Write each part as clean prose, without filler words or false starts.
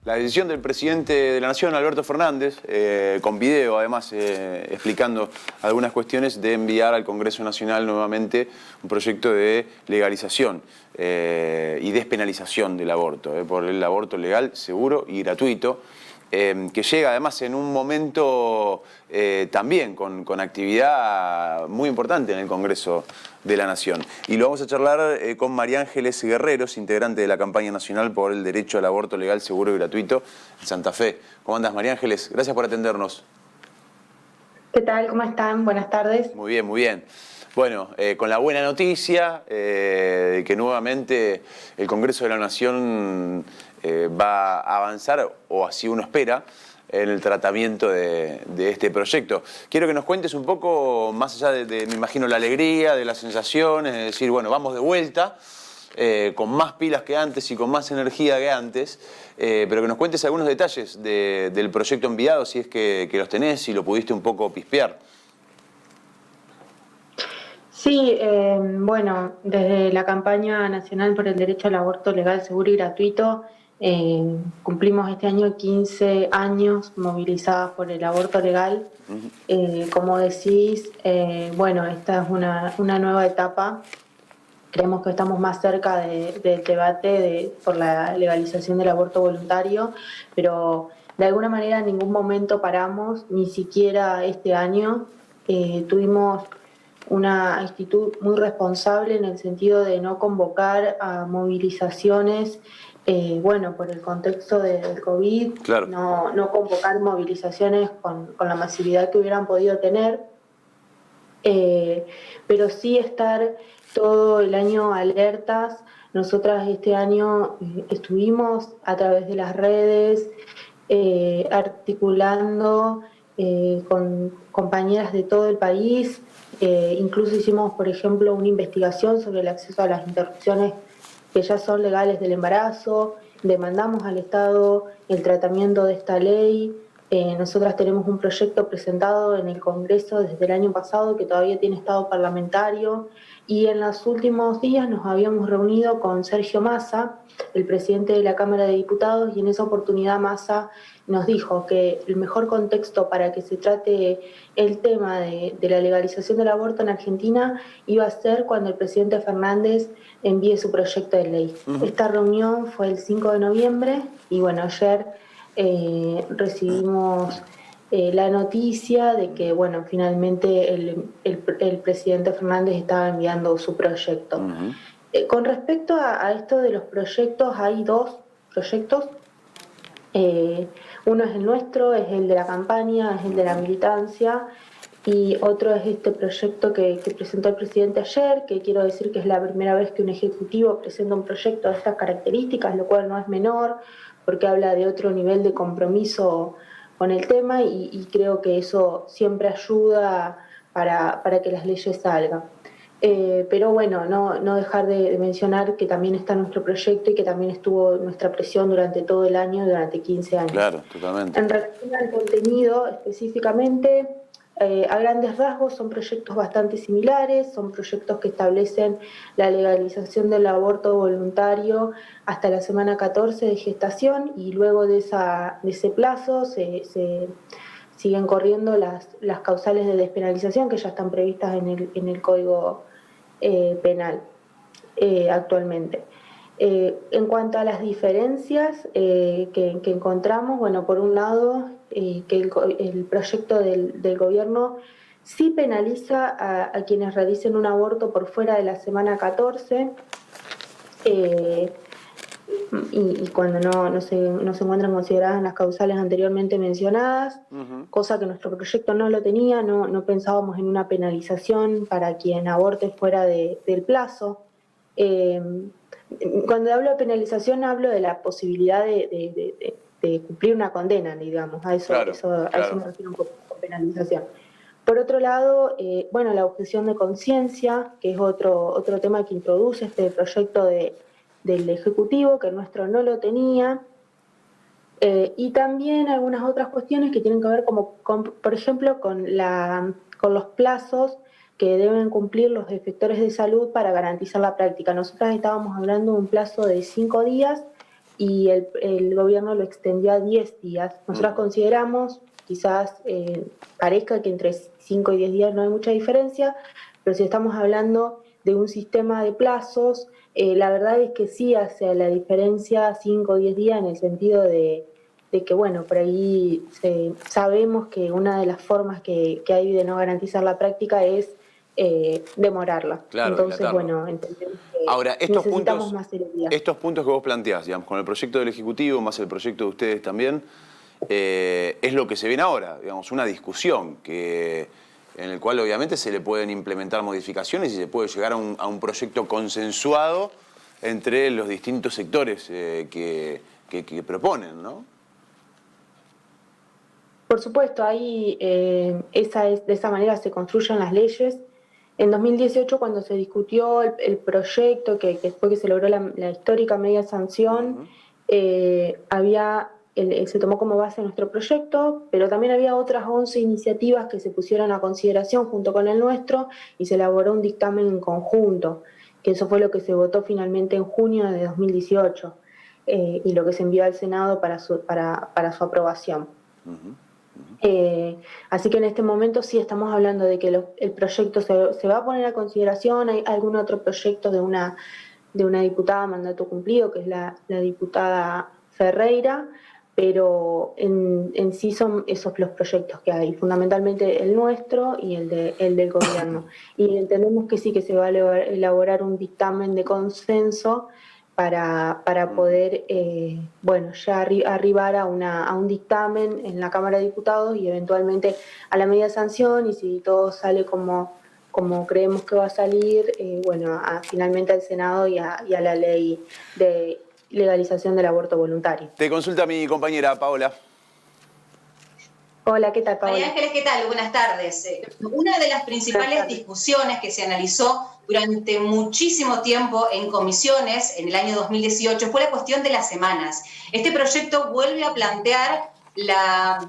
La decisión del presidente de la Nación, Alberto Fernández, con video además explicando algunas cuestiones, de enviar al Congreso Nacional nuevamente un proyecto de legalización y despenalización del aborto, por el aborto legal, seguro y gratuito, que llega además en un momento también con actividad muy importante en el Congreso de la Nación. Y lo vamos a charlar con María Ángeles Guerreros, integrante de la campaña nacional por el derecho al aborto legal, seguro y gratuito en Santa Fe. ¿Cómo andas, María Ángeles? Gracias por atendernos. ¿Qué tal? ¿Cómo están? Buenas tardes. Muy bien, muy bien. Bueno, con la buena noticia de que nuevamente el Congreso de la Nación va a avanzar, o así uno espera, en el tratamiento de este proyecto. Quiero que nos cuentes un poco, más allá me imagino, la alegría, de las sensaciones, es decir, bueno, vamos de vuelta, con más pilas que antes y con más energía que antes, pero que nos cuentes algunos detalles del proyecto enviado, si es que los tenés, si lo pudiste un poco pispear. Sí, bueno, desde la campaña nacional por el derecho al aborto legal, seguro y gratuito, cumplimos este año 15 años movilizadas por el aborto legal. Como decís, bueno, esta es una nueva etapa. Creemos que estamos más cerca del debate por la legalización del aborto voluntario, pero de alguna manera en ningún momento paramos, ni siquiera este año. Tuvimos una actitud muy responsable en el sentido de no convocar a movilizaciones, bueno, por el contexto del COVID, Claro. no convocar movilizaciones con la masividad que hubieran podido tener, pero sí estar todo el año alertas. Nosotras este año estuvimos a través de las redes articulando con compañeras de todo el país. Incluso hicimos, por ejemplo, una investigación sobre el acceso a las interrupciones que ya son legales del embarazo. Demandamos al Estado el tratamiento de esta ley. Nosotras tenemos un proyecto presentado en el Congreso desde el año pasado que todavía tiene estado parlamentario, y en los últimos días nos habíamos reunido con Sergio Massa, el presidente de la Cámara de Diputados, y en esa oportunidad Massa nos dijo que el mejor contexto para que se trate el tema de la legalización del aborto en Argentina iba a ser cuando el presidente Fernández envíe su proyecto de ley. Esta reunión fue el 5 de noviembre y bueno, ayer recibimos la noticia de que, bueno, finalmente el presidente Fernández estaba enviando su proyecto. Con respecto a esto de los proyectos, hay dos proyectos. Uno es el nuestro, es el de la campaña, es el de la militancia, y otro es este proyecto que presentó el presidente ayer, que quiero decir que es la primera vez que un ejecutivo presenta un proyecto de estas características, lo cual no es menor, porque habla de otro nivel de compromiso con el tema, y creo que eso siempre ayuda para que las leyes salgan. Pero bueno, no dejar de mencionar que también está nuestro proyecto y que también estuvo nuestra presión durante todo el año, durante 15 años. Claro, totalmente. En relación al contenido específicamente, a grandes rasgos son proyectos bastante similares, son proyectos que establecen la legalización del aborto voluntario hasta la semana 14 de gestación, y luego de ese plazo se siguen corriendo las causales de despenalización que ya están previstas en el Código Penal actualmente. En cuanto a las diferencias que encontramos, bueno, por un lado, que el proyecto del gobierno sí penaliza a quienes realicen un aborto por fuera de la semana 14, y cuando no se encuentran consideradas las causales anteriormente mencionadas, cosa que nuestro proyecto no lo tenía. No pensábamos en una penalización para quien aborte fuera del plazo. Cuando hablo de penalización hablo de la posibilidad de cumplir una condena, digamos, a eso me refiero un poco con penalización. Por otro lado, bueno, la objeción de conciencia, que es otro tema que introduce este proyecto del Ejecutivo, que el nuestro no lo tenía, y también algunas otras cuestiones que tienen que ver por ejemplo, con los plazos que deben cumplir los efectores de salud para garantizar la práctica. Nosotras estábamos hablando de un plazo de 5 días, y el gobierno lo extendió a 10 días. Nosotros consideramos, quizás parezca que entre 5 y 10 días no hay mucha diferencia, pero si estamos hablando de un sistema de plazos, la verdad es que sí hace la diferencia 5 o 10 días en el sentido de que, bueno, por ahí sabemos que una de las formas que hay de no garantizar la práctica es demorarla. Claro, Entonces, dilatarlo. bueno, entendemos que Ahora, necesitamos más seriedad. estos puntos que vos planteás, digamos, con el proyecto del Ejecutivo, más el proyecto de ustedes también, es lo que se viene ahora, digamos, una discusión en el cual obviamente se le pueden implementar modificaciones y se puede llegar a un proyecto consensuado entre los distintos sectores que proponen, ¿no? Por supuesto, ahí de esa manera se construyen las leyes. En 2018, cuando se discutió el proyecto, que después que se logró la histórica media sanción, se tomó como base nuestro proyecto, pero también había otras 11 iniciativas que se pusieron a consideración junto con el nuestro y se elaboró un dictamen en conjunto, que eso fue lo que se votó finalmente en junio de 2018 y lo que se envió al Senado para su aprobación. Así que en este momento sí estamos hablando de que el proyecto se va a poner a consideración. Hay algún otro proyecto de una diputada mandato cumplido, que es la diputada Ferreira, pero en sí son esos los proyectos que hay, fundamentalmente el nuestro y el del gobierno. Y entendemos que sí que se va a elaborar un dictamen de consenso para poder, bueno, ya arribar a un dictamen en la Cámara de Diputados y eventualmente a la media sanción, y si todo sale como creemos que va a salir, bueno, finalmente al Senado y a la ley de legalización del aborto voluntario. Te consulta mi compañera Paola. Hola, ¿qué tal, Paola? María Ángeles, ¿qué tal? Buenas tardes. Una de las principales discusiones que se analizó durante muchísimo tiempo en comisiones en el año 2018 fue la cuestión de las semanas. Este proyecto vuelve a plantear la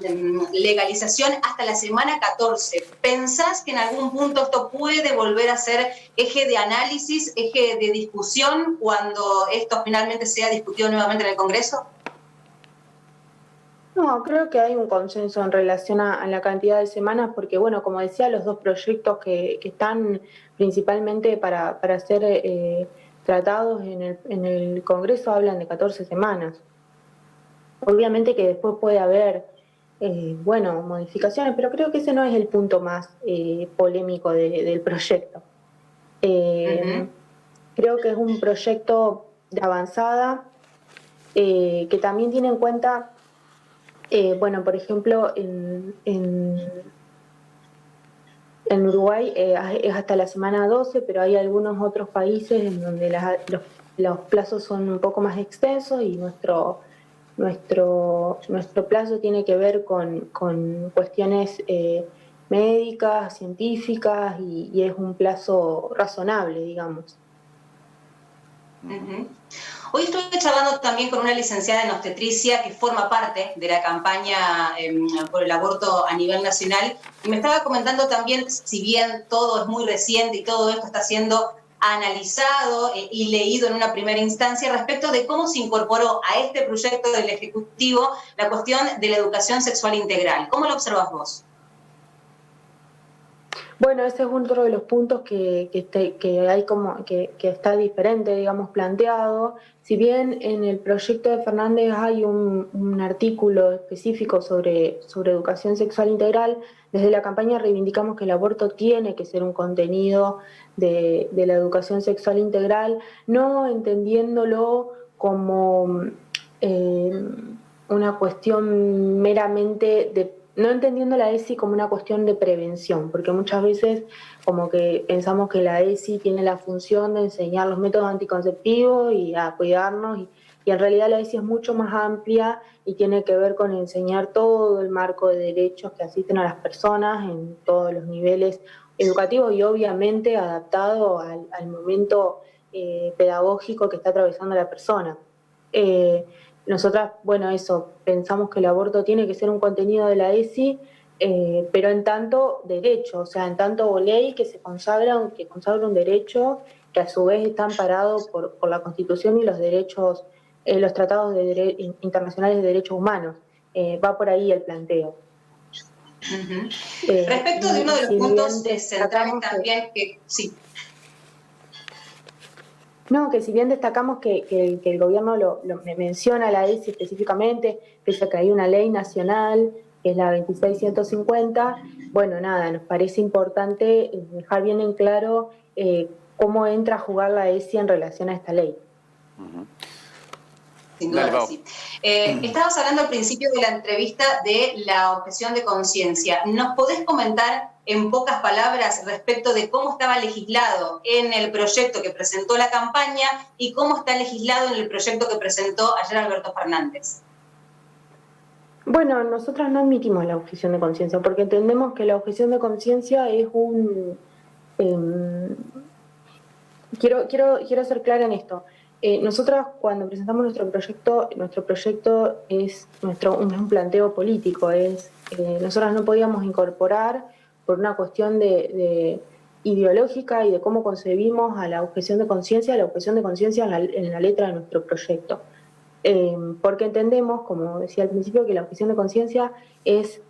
legalización hasta la semana 14. ¿Pensás que en algún punto esto puede volver a ser eje de análisis, eje de discusión cuando esto finalmente sea discutido nuevamente en el Congreso? No, creo que hay un consenso en relación a la cantidad de semanas, porque, bueno, como decía, los dos proyectos que están principalmente para ser tratados en el Congreso hablan de 14 semanas. Obviamente que después puede haber, bueno, modificaciones, pero creo que ese no es el punto más polémico del proyecto. Creo que es un proyecto de avanzada que también tiene en cuenta, bueno, por ejemplo, en Uruguay es hasta la semana 12, pero hay algunos otros países en donde los plazos son un poco más extensos y nuestro plazo tiene que ver con cuestiones médicas, científicas, y es un plazo razonable, digamos. Hoy estoy charlando también con una licenciada en obstetricia que forma parte de la campaña por el aborto a nivel nacional, y me estaba comentando también, si bien todo es muy reciente y todo esto está siendo analizado y leído en una primera instancia, respecto de cómo se incorporó a este proyecto del Ejecutivo la cuestión de la educación sexual integral. ¿Cómo lo observas vos? Bueno, ese es otro de los puntos que hay que está diferente, digamos, planteado. Si bien en el proyecto de Fernández hay un artículo específico sobre educación sexual integral, desde la campaña reivindicamos que el aborto tiene que ser un contenido de la educación sexual integral, no entendiéndolo como una cuestión meramente no entendiendo la ESI como una cuestión de prevención, porque muchas veces como que pensamos que la ESI tiene la función de enseñar los métodos anticonceptivos y a cuidarnos, y en realidad la ESI es mucho más amplia y tiene que ver con enseñar todo el marco de derechos que asisten a las personas en todos los niveles educativos y obviamente adaptado al momento pedagógico que está atravesando la persona. Nosotras, bueno, eso, pensamos que el aborto tiene que ser un contenido de la ESI, pero en tanto derecho, o sea, en tanto ley que consagra un derecho que a su vez está amparado por la Constitución y los derechos los tratados internacionales de derechos humanos. Va por ahí el planteo. Respecto de uno de los puntos centrales también, sí. No, que si bien destacamos que el gobierno lo menciona la ESI específicamente, pese a que hay una ley nacional, que es la 26150, bueno, nada, nos parece importante dejar bien en claro cómo entra a jugar la ESI en relación a esta ley. Sin duda que sí. Estabas hablando al principio de la entrevista de la objeción de conciencia. ¿Nos podés comentar en pocas palabras respecto de cómo estaba legislado en el proyecto que presentó la campaña y cómo está legislado en el proyecto que presentó ayer Alberto Fernández? Bueno, nosotras no admitimos la objeción de conciencia porque entendemos que la objeción de conciencia es un... Quiero ser clara en esto. Nosotras cuando presentamos nuestro proyecto es un planteo político, nosotras no podíamos incorporar por una cuestión de ideológica y de cómo concebimos a la objeción de conciencia en la letra de nuestro proyecto. Porque entendemos, como decía al principio, que la objeción de conciencia es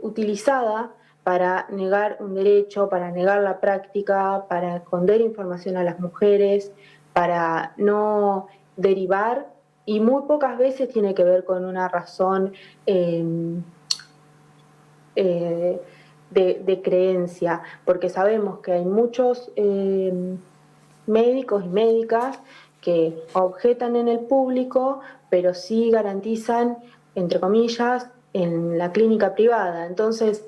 utilizada para negar un derecho, para negar la práctica, para esconder información a las mujeres, para no derivar, y muy pocas veces tiene que ver con una razón de creencia, porque sabemos que hay muchos médicos y médicas que objetan en el público, pero sí garantizan, entre comillas, en la clínica privada. Entonces,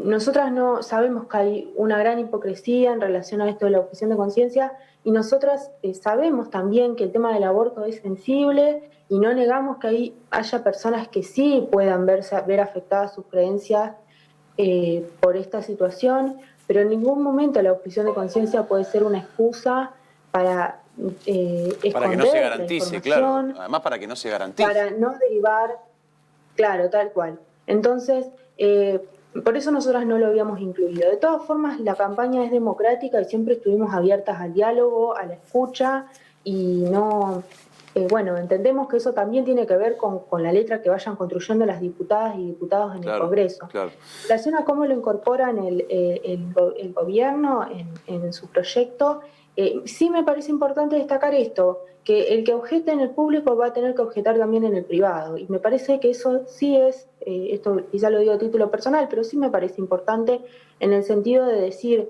nosotras no sabemos que hay una gran hipocresía en relación a esto de la objeción de conciencia, y nosotras sabemos también que el tema del aborto es sensible y no negamos que haya personas que sí puedan ver afectadas sus creencias por esta situación, pero en ningún momento la objeción de conciencia puede ser una excusa para para que no se garantice, claro. Además, para que no se garantice. Para no derivar, claro, tal cual. Entonces, por eso nosotras no lo habíamos incluido. De todas formas, la campaña es democrática y siempre estuvimos abiertas al diálogo, a la escucha, y no... bueno, entendemos que eso también tiene que ver con la letra que vayan construyendo las diputadas y diputados en el Congreso. Claro. En relación a cómo lo incorporan el gobierno en su proyecto, sí me parece importante destacar esto, que el que objete en el público va a tener que objetar también en el privado. Y me parece que eso sí es, esto quizá lo digo a título personal, pero sí me parece importante en el sentido de decir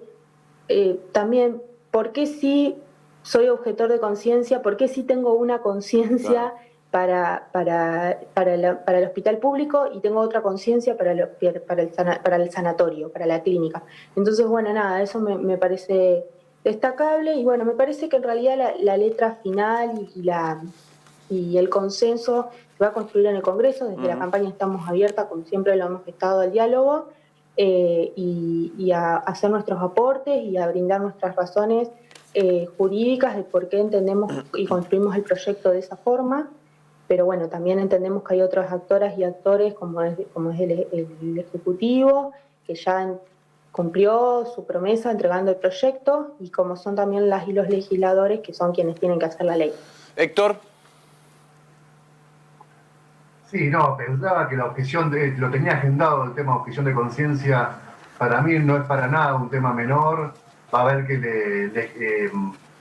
también por qué sí soy objetor de conciencia, por qué sí tengo una conciencia para el hospital público y tengo otra conciencia para el sanatorio, para la clínica. Entonces, bueno, nada, eso me parece destacable, y bueno, me parece que en realidad la letra final y el consenso se va a construir en el Congreso. Desde la campaña estamos abiertas, como siempre lo hemos estado, al diálogo y a hacer nuestros aportes y a brindar nuestras razones jurídicas de por qué entendemos y construimos el proyecto de esa forma. Pero bueno, también entendemos que hay otras actoras y actores, como es el Ejecutivo, que ya cumplió su promesa entregando el proyecto, y como son también las y los legisladores, que son quienes tienen que hacer la ley. Héctor. Sí, no, pensaba que la objeción, lo tenía agendado el tema de objeción de conciencia, para mí no es para nada un tema menor, va a haber que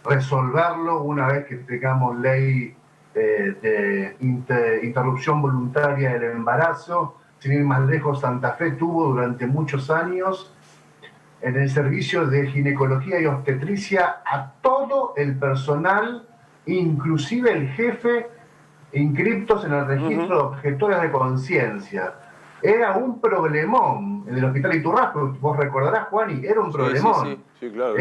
resolverlo una vez que tengamos ley de interrupción voluntaria del embarazo. Sin ir más lejos, Santa Fe tuvo durante muchos años en el servicio de ginecología y obstetricia a todo el personal, inclusive el jefe, inscriptos en el registro de objetores de conciencia. Era un problemón en el hospital Iturraspe, vos recordarás, Juani, era un problemón. Sí, claro.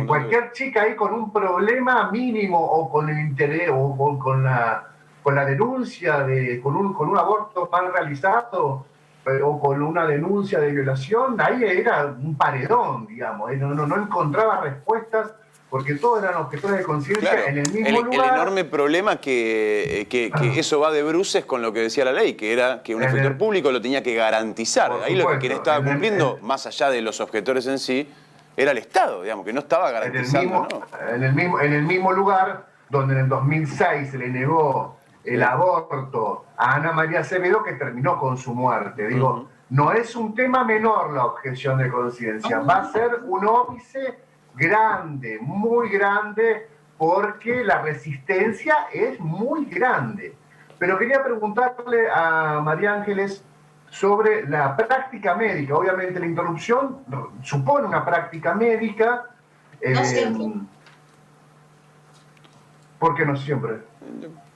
Cualquier chica ahí con un problema mínimo, o con el interés, o con la denuncia con un aborto mal realizado, o con una denuncia de violación, ahí era un paredón, digamos. No encontraba respuestas, porque todos eran objetores de conciencia en el mismo lugar. El enorme problema que eso va de bruces con lo que decía la ley, que era que un efector público lo tenía que garantizar. Ahí lo que quien estaba cumpliendo, más allá de los objetores en sí, era el Estado, digamos, que no estaba garantizando. En el mismo lugar donde en el 2006 se le negó el aborto a Ana María Acevedo, que terminó con su muerte. Digo, no es un tema menor la objeción de conciencia, va a ser un óbice grande, muy grande, porque la resistencia es muy grande. Pero quería preguntarle a María Ángeles sobre la práctica médica. Obviamente la interrupción supone una práctica médica. No siempre. ¿Por qué no siempre?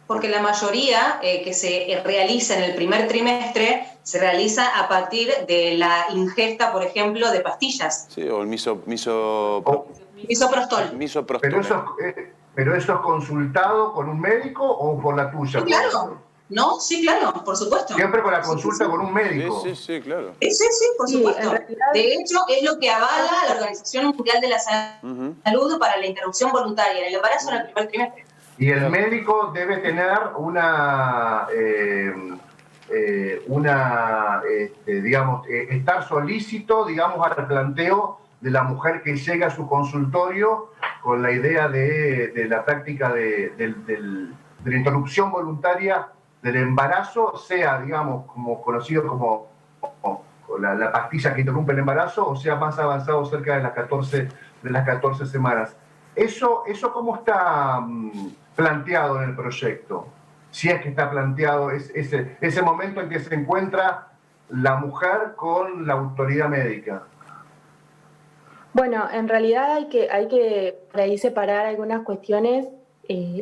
Porque la mayoría que se realiza en el primer trimestre se realiza a partir de la ingesta, por ejemplo, de pastillas. Sí, o el misoprostol. ¿Pero eso es consultado con un médico o por la tuya? Sí, claro. ¿No? Sí, claro, por supuesto. Siempre con la consulta con un médico. Sí, claro. Sí, por supuesto. Realidad, de hecho, es lo que avala la Organización Mundial de la Salud para la interrupción voluntaria en el embarazo en el primer trimestre. Y el médico debe tener estar solícito, digamos, al planteo de la mujer que llega a su consultorio con la idea de la práctica de la interrupción voluntaria del embarazo, sea, digamos, como conocido como la pastilla que interrumpe el embarazo, o sea, más avanzado cerca de las 14 semanas. ¿Eso cómo está planteado en el proyecto? Si es que está planteado ese momento en que se encuentra la mujer con la autoridad médica. Bueno, en realidad hay que por ahí separar algunas cuestiones.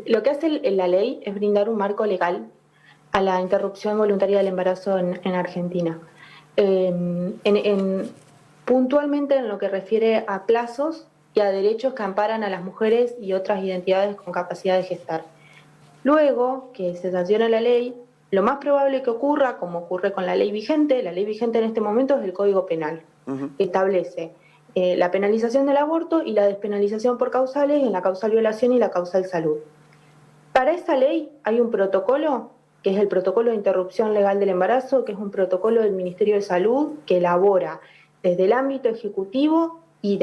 Lo que hace la ley es brindar un marco legal a la interrupción voluntaria del embarazo en Argentina. Puntualmente en lo que refiere a plazos y a derechos que amparan a las mujeres y otras identidades con capacidad de gestar. Luego que se sanciona la ley, lo más probable que ocurra, como ocurre con la ley vigente en este momento es el Código Penal, que establece la penalización del aborto y la despenalización por causales en la causal violación y la causal salud. Para esa ley hay un protocolo, que es el Protocolo de Interrupción Legal del Embarazo, que es un protocolo del Ministerio de Salud que elabora desde el ámbito ejecutivo y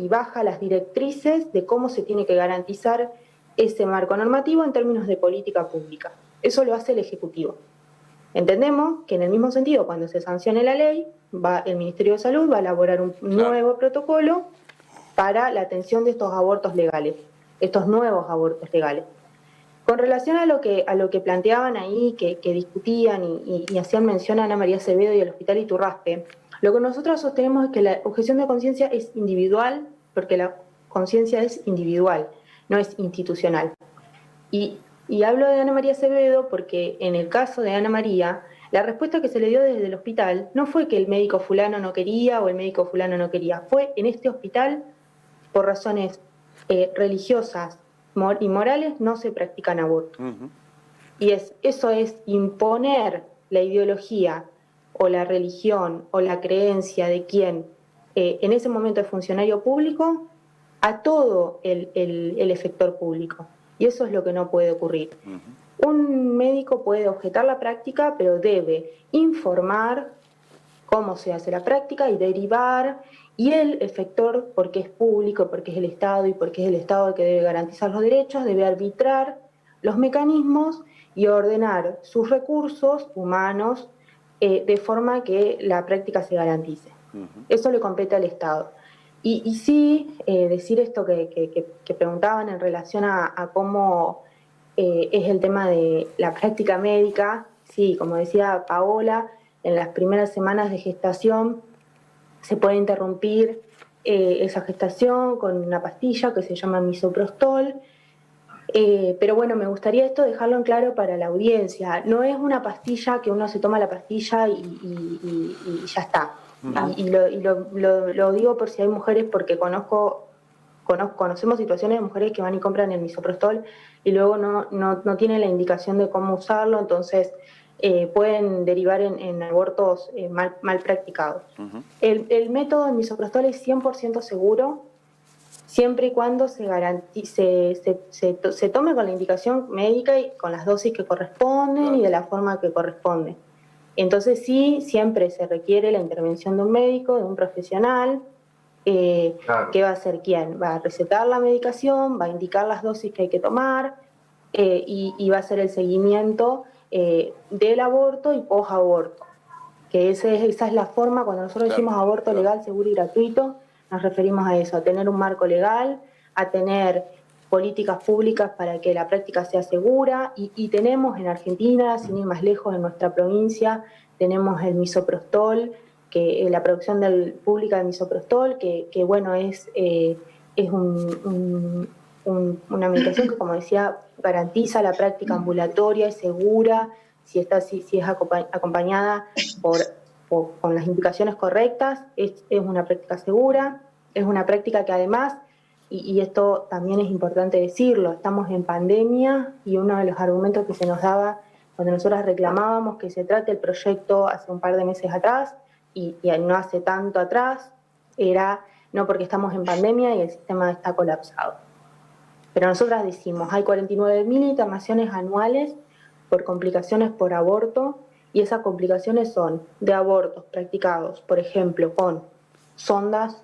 baja las directrices de cómo se tiene que garantizar ese marco normativo en términos de política pública. Eso lo hace el Ejecutivo. Entendemos que en el mismo sentido, cuando se sancione la ley, el Ministerio de Salud va a elaborar un nuevo protocolo para la atención de estos abortos legales, estos nuevos abortos legales. Con relación a lo que planteaban ahí, que discutían y hacían mención a Ana María Acevedo y al Hospital Iturraspe, lo que nosotros sostenemos es que la objeción de conciencia es individual, porque la conciencia es individual, no es institucional. Y hablo de Ana María Acevedo porque en el caso de Ana María, la respuesta que se le dio desde el hospital no fue que el médico fulano no quería o el médico fulano no quería, fue en este hospital, por razones religiosas y morales, no se practican abortos. Y eso es imponer la ideología o la religión o la creencia de quien en ese momento es funcionario público a todo el efector público. Y eso es lo que no puede ocurrir. Un médico puede objetar la práctica, pero debe informar cómo se hace la práctica y derivar, y el efector, porque es público, porque es el Estado y porque es el Estado el que debe garantizar los derechos, debe arbitrar los mecanismos y ordenar sus recursos humanos de forma que la práctica se garantice. Eso le compete al Estado. Y sí, decir esto que preguntaban en relación a cómo es el tema de la práctica médica. Sí, como decía Paola, en las primeras semanas de gestación se puede interrumpir esa gestación con una pastilla que se llama misoprostol. Pero bueno, me gustaría esto dejarlo en claro para la audiencia. No es una pastilla que uno se toma la pastilla y ya está. Y lo digo por si hay mujeres, porque conocemos situaciones de mujeres que van y compran el misoprostol y luego no tienen la indicación de cómo usarlo, entonces pueden derivar en abortos mal practicados. El método del misoprostol es 100% seguro, siempre y cuando se tome con la indicación médica y con las dosis que corresponden y de la forma que corresponde. Entonces sí, siempre se requiere la intervención de un médico, de un profesional, Claro. qué va a hacer quién. Va a recetar la medicación, va a indicar las dosis que hay que tomar y va a hacer el seguimiento del aborto y post-aborto. Que esa es la forma, cuando nosotros decimos aborto legal, seguro y gratuito, nos referimos a eso, a tener un marco legal, a tener políticas públicas para que la práctica sea segura y tenemos en Argentina, sin ir más lejos, en nuestra provincia, tenemos el misoprostol, que la producción pública de misoprostol, que bueno, es una medicación que, como decía, garantiza la práctica ambulatoria, es segura, si es acompañada con las indicaciones correctas, es una práctica segura, es una práctica que además, y esto también es importante decirlo, estamos en pandemia y uno de los argumentos que se nos daba cuando nosotras reclamábamos que se trate el proyecto hace un par de meses atrás y no hace tanto atrás, era no porque estamos en pandemia y el sistema está colapsado. Pero nosotras decimos, hay 49.000 internaciones anuales por complicaciones por aborto, y esas complicaciones son de abortos practicados, por ejemplo, con sondas,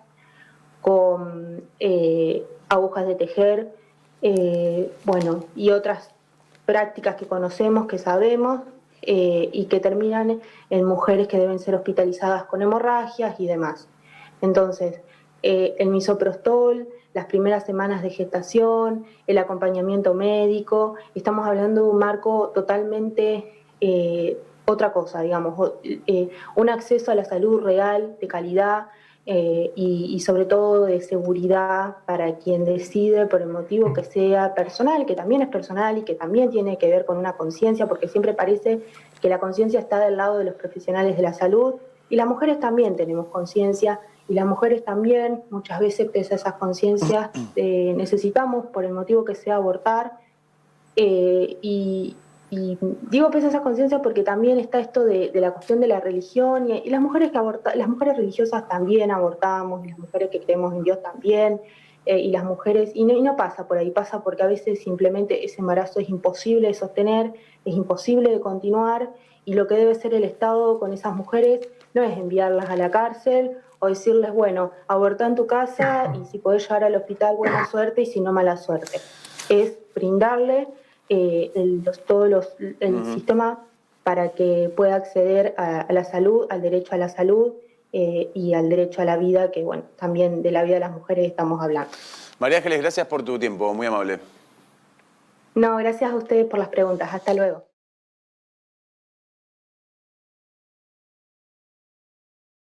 con agujas de tejer, bueno, y otras prácticas que conocemos, que sabemos, y que terminan en mujeres que deben ser hospitalizadas con hemorragias y demás. Entonces, el misoprostol, las primeras semanas de gestación, el acompañamiento médico, estamos hablando de un marco totalmente otra cosa, digamos, un acceso a la salud real, de calidad y sobre todo de seguridad para quien decide por el motivo que sea personal, que también es personal y que también tiene que ver con una conciencia, porque siempre parece que la conciencia está del lado de los profesionales de la salud y las mujeres también tenemos conciencia y las mujeres también muchas veces pese a esas conciencias necesitamos por el motivo que sea abortar y digo pese a esa conciencia porque también está esto de la cuestión de la religión y las mujeres las mujeres religiosas también abortamos y las mujeres que creemos en Dios también y las mujeres y no pasa por ahí, pasa porque a veces simplemente ese embarazo es imposible de sostener, es imposible de continuar y lo que debe ser el Estado con esas mujeres no es enviarlas a la cárcel o decirles, bueno, abortá en tu casa y si podés llegar al hospital, buena suerte y si no, mala suerte. Es brindarle el sistema para que pueda acceder a la salud, al derecho a la salud y al derecho a la vida, que bueno, también de la vida de las mujeres estamos hablando. María Ángeles, gracias por tu tiempo, muy amable. No, gracias a ustedes por las preguntas. Hasta luego.